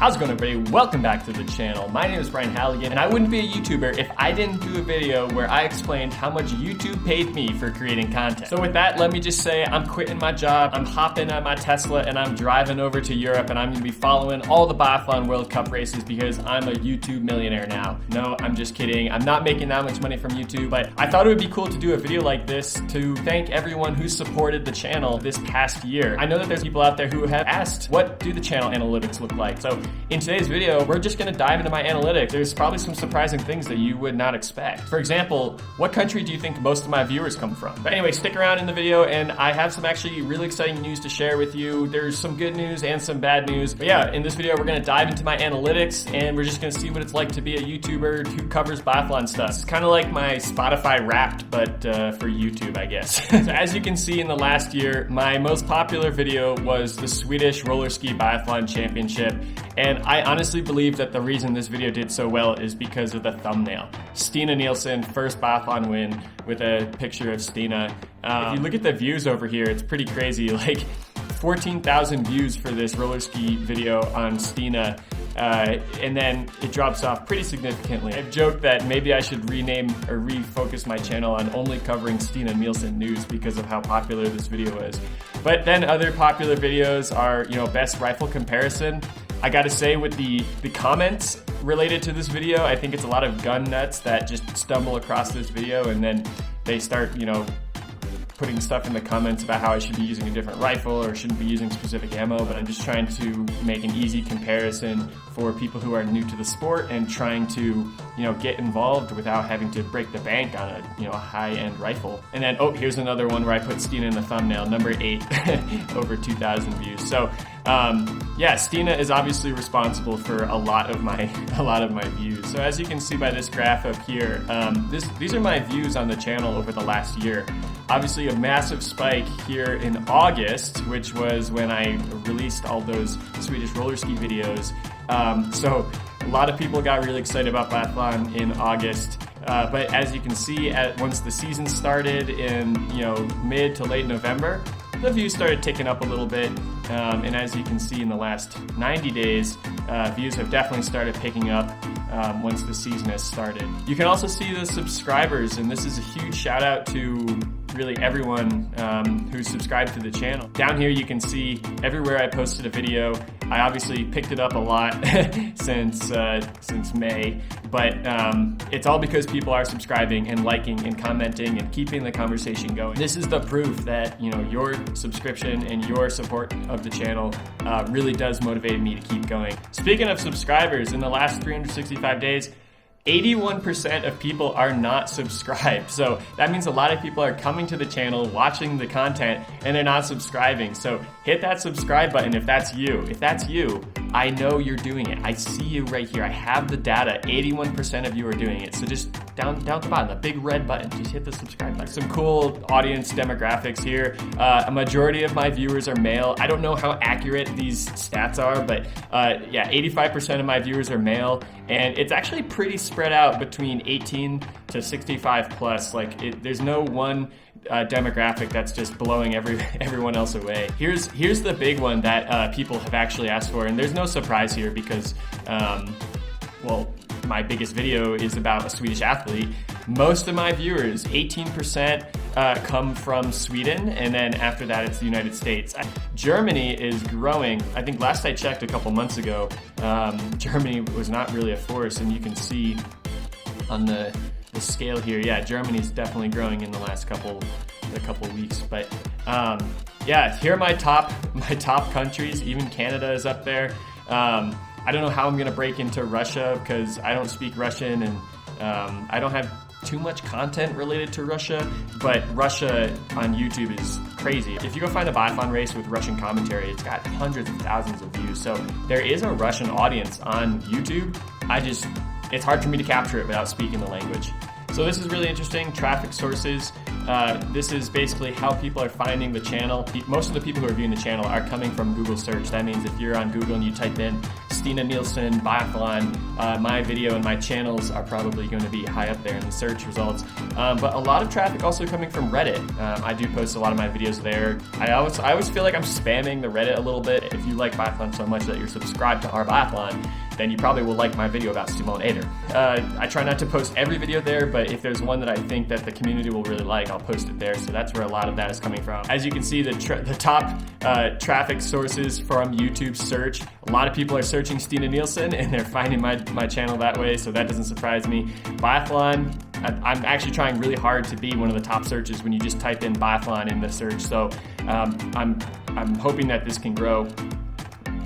How's it going, everybody? Welcome back to the channel. My name is Brian Halligan, and I wouldn't be a YouTuber if I didn't do a video where I explained how much YouTube paid me for creating content. So with that, let me just say I'm quitting my job, I'm hopping on my Tesla, and I'm driving over to Europe, and I'm gonna be following all the biathlon World Cup races because I'm a YouTube millionaire now. No, I'm just kidding. I'm not making that much money from YouTube, but I thought it would be cool to do a video like this to thank everyone who supported the channel this past year. I know that there's people out there who have asked, what do the channel analytics look like? So in today's video, we're just gonna dive into my analytics. There's probably some surprising things that you would not expect. For example, what country do you think most of my viewers come from? But anyway, stick around in the video and I have some actually really exciting news to share with you. There's some good news and some bad news. But yeah, in this video, we're gonna dive into my analytics and we're just gonna see what it's like to be a YouTuber who covers biathlon stuff. It's kind of like my Spotify Wrapped, but for YouTube, I guess. So as you can see in the last year, my most popular video was the Swedish Roller Ski Biathlon Championship. And I honestly believe that the reason this video did so well is because of the thumbnail. Stina Nielsen, first biathlon win with a picture of Stina. If you look at the views over here, it's pretty crazy. Like 14,000 views for this roller ski video on Stina. And then it drops off pretty significantly. I've joked that maybe I should rename or refocus my channel on only covering Stina Nielsen news because of how popular this video is. But then other popular videos are, best rifle comparison. I gotta say, with the comments related to this video, I think it's a lot of gun nuts that just stumble across this video and then they start, putting stuff in the comments about how I should be using a different rifle or shouldn't be using specific ammo, but I'm just trying to make an easy comparison for people who are new to the sport and trying to, get involved without having to break the bank on a, high-end rifle. And then, oh, here's another one where I put Stina in the thumbnail, number 8, over 2,000 views. So, yeah, Stina is obviously responsible for a lot of my views. So as you can see by this graph up here, these are my views on the channel over the last year. Obviously a massive spike here in August, which was when I released all those Swedish roller ski videos. So a lot of people got really excited about biathlon in August. But as you can see, once the season started in mid to late November, the views started ticking up a little bit. And as you can see in the last 90 days, views have definitely started picking up once the season has started. You can also see the subscribers, and this is a huge shout out to really everyone who's subscribed to the channel. Down here you can see everywhere I posted a video. I obviously picked it up a lot since May, but it's all because people are subscribing and liking and commenting and keeping the conversation going. This is the proof that your subscription and your support of the channel really does motivate me to keep going. Speaking of subscribers, in the last 365 days, 81% of people are not subscribed. So that means a lot of people are coming to the channel, watching the content, and they're not subscribing. So hit that subscribe button if that's you. If that's you, I know you're doing it. I see you right here. I have the data. 81% of you are doing it. So just down at the bottom, the big red button, just hit the subscribe button. Some cool audience demographics here. A majority of my viewers are male. I don't know how accurate these stats are, but yeah, 85% of my viewers are male, and it's actually pretty spread out between 18 to 65 plus. Like there's no one demographic that's just blowing everyone else away. Here's the big one that people have actually asked for, and there's no surprise here because well, my biggest video is about a Swedish athlete. Most of my viewers, 18%, come from Sweden, and then after that it's the United States. Germany is growing. I think last I checked a couple months ago, Germany was not really a force, and you can see on the scale here, yeah, Germany's definitely growing in the last couple weeks. But yeah, here are my top countries. Even Canada is up there. I don't know how I'm gonna break into Russia because I don't speak Russian, and I don't have too much content related to Russia, but Russia on YouTube is crazy. If you go find a biathlon race with Russian commentary, it's got hundreds of thousands of views. So there is a Russian audience on YouTube. It's hard for me to capture it without speaking the language. So this is really interesting. Traffic sources. This is basically how people are finding the channel. Most of the people who are viewing the channel are coming from Google search. That means if you're on Google and you type in Stina Nielsen biathlon, my video and my channels are probably going to be high up there in the search results. But a lot of traffic also coming from Reddit. I do post a lot of my videos there. I always feel like I'm spamming the Reddit a little bit. If you like biathlon so much that you're subscribed to our biathlon, then you probably will like my video about Simone Eder. I try not to post every video there, but if there's one that I think that the community will really like, I'll post it there. So that's where a lot of that is coming from. As you can see, the top traffic sources from YouTube search, a lot of people are searching Stina Nielsen and they're finding my channel that way, so that doesn't surprise me. Biathlon, I'm actually trying really hard to be one of the top searches when you just type in biathlon in the search. So I'm hoping that this can grow,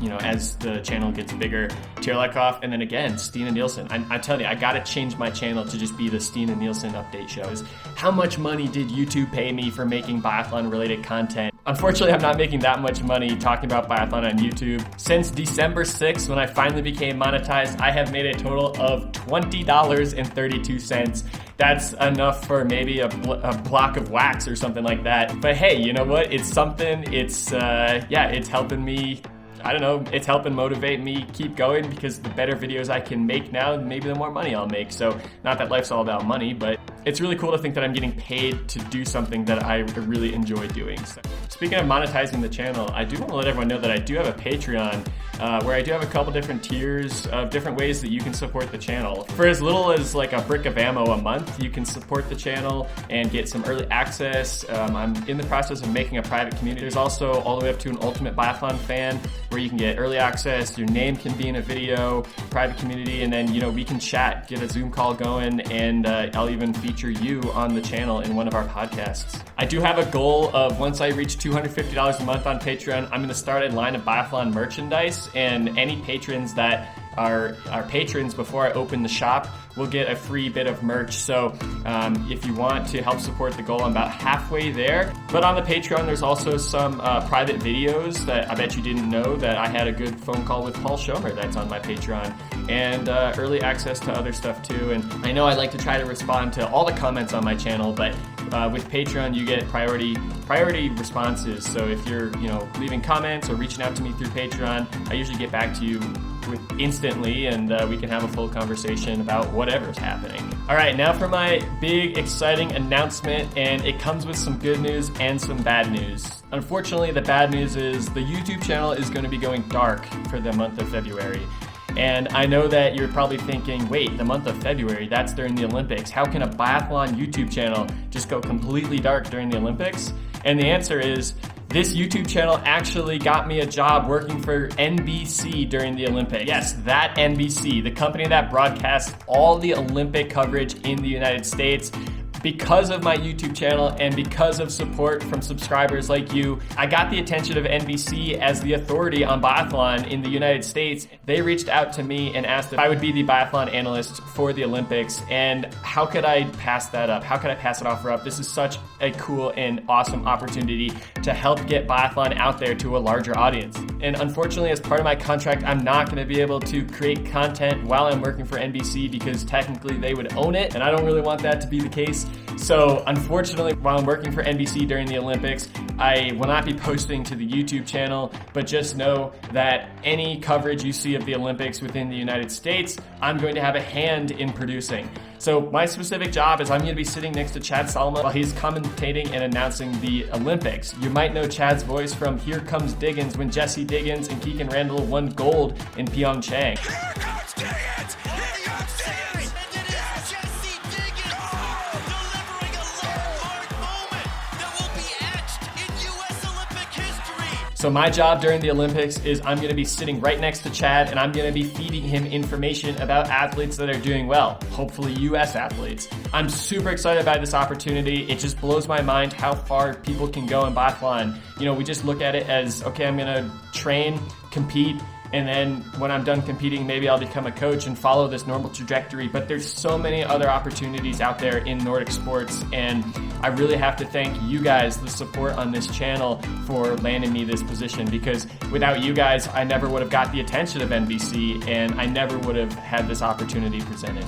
you know, as the channel gets bigger. Tierlakov, and then again, Stina Nielsen. I'm telling you, I gotta change my channel to just be the Stina Nielsen update shows. How much money did YouTube pay me for making biathlon related content? Unfortunately, I'm not making that much money talking about biathlon on YouTube. Since December 6th, when I finally became monetized, I have made a total of $20.32. That's enough for maybe a block of wax or something like that. But hey, you know what? It's something. It's it's helping me. I don't know, it's helping motivate me keep going, because the better videos I can make now, maybe the more money I'll make. So not that life's all about money, but it's really cool to think that I'm getting paid to do something that I really enjoy doing. So, speaking of monetizing the channel, I do want to let everyone know that I do have a Patreon where I do have a couple different tiers of different ways that you can support the channel. For as little as like a brick of ammo a month, you can support the channel and get some early access. I'm in the process of making a private community. There's also all the way up to an ultimate biathlon fan, where you can get early access, your name can be in a video, private community, and then, you know, we can chat, get a Zoom call going, and I'll even feature you on the channel in one of our podcasts. I do have a goal of, once I reach $250 a month on Patreon, I'm gonna start a line of biathlon merchandise, and any patrons that are patrons before I open the shop will get a free bit of merch. So if you want to help support the goal, I'm about halfway there. But on the Patreon, there's also some private videos that I bet you didn't know that I had a good phone call with Paul Schomer that's on my Patreon, and early access to other stuff too. And I know I like to try to respond to all the comments on my channel, but with Patreon, you get priority responses. So if you're, you know, leaving comments or reaching out to me through Patreon, I usually get back to you instantly, and we can have a full conversation about whatever's happening. All right, now for my big, exciting announcement, and it comes with some good news and some bad news. Unfortunately, the bad news is the YouTube channel is going to be going dark for the month of February. And I know that you're probably thinking, wait, the month of February, that's during the Olympics. How can a biathlon YouTube channel just go completely dark during the Olympics? And the answer is, this YouTube channel actually got me a job working for NBC during the Olympics. Yes, that NBC, the company that broadcasts all the Olympic coverage in the United States. Because of my YouTube channel and because of support from subscribers like you, I got the attention of NBC as the authority on biathlon in the United States. They reached out to me and asked if I would be the biathlon analyst for the Olympics, and how could I pass that up? How could I pass an offer up? This is such a cool and awesome opportunity to help get biathlon out there to a larger audience. And unfortunately, as part of my contract, I'm not going to be able to create content while I'm working for NBC, because technically they would own it, and I don't really want that to be the case. So unfortunately, while I'm working for NBC during the Olympics, I will not be posting to the YouTube channel, but just know that any coverage you see of the Olympics within the United States, I'm going to have a hand in producing. So my specific job is I'm going to be sitting next to Chad Salma while he's commentating and announcing the Olympics. You might know Chad's voice from Here Comes Diggins, when Jesse Diggins and Keegan Randall won gold in Pyeongchang. Here comes Diggins! Here comes Diggins! Yes, Jesse Diggins! Delivering a landmark moment that will be etched in U.S. Olympic history! So my job during the Olympics is I'm going to be sitting right next to Chad, and I'm going to be feeding him information about athletes that are doing well, hopefully U.S. athletes. I'm super excited about this opportunity. It just blows my mind how far people can go in biathlon. You know, we just look at it as, okay, I'm going to train, compete, and then when I'm done competing, maybe I'll become a coach and follow this normal trajectory. But there's so many other opportunities out there in Nordic sports, and I really have to thank you guys, the support on this channel, for landing me this position, because without you guys, I never would have got the attention of NBC, and I never would have had this opportunity presented.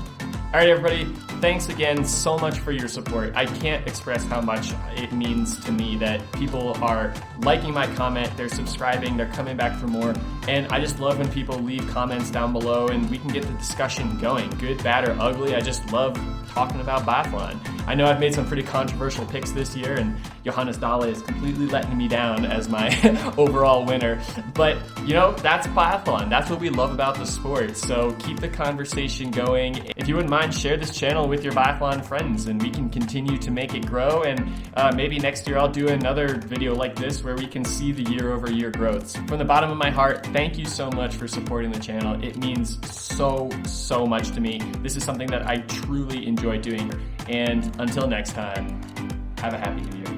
All All right, everybody, thanks again so much for your support. I can't express how much it means to me that people are liking my comment, they're subscribing, they're coming back for more, and I just love when people leave comments down below and we can get the discussion going, good, bad, or ugly. I just love talking about biathlon. I know I've made some pretty controversial picks this year, and Johannes Dahle is completely letting me down as my overall winner, but you know, that's biathlon. That's what we love about the sport, so keep the conversation going. If you wouldn't mind, share this channel with your biathlon friends and we can continue to make it grow, and maybe next year I'll do another video like this where we can see the year-over-year growths. From the bottom of my heart, thank you so much for supporting the channel. It means so much to me. This is something that I truly enjoy doing, and until next time, have a happy new year.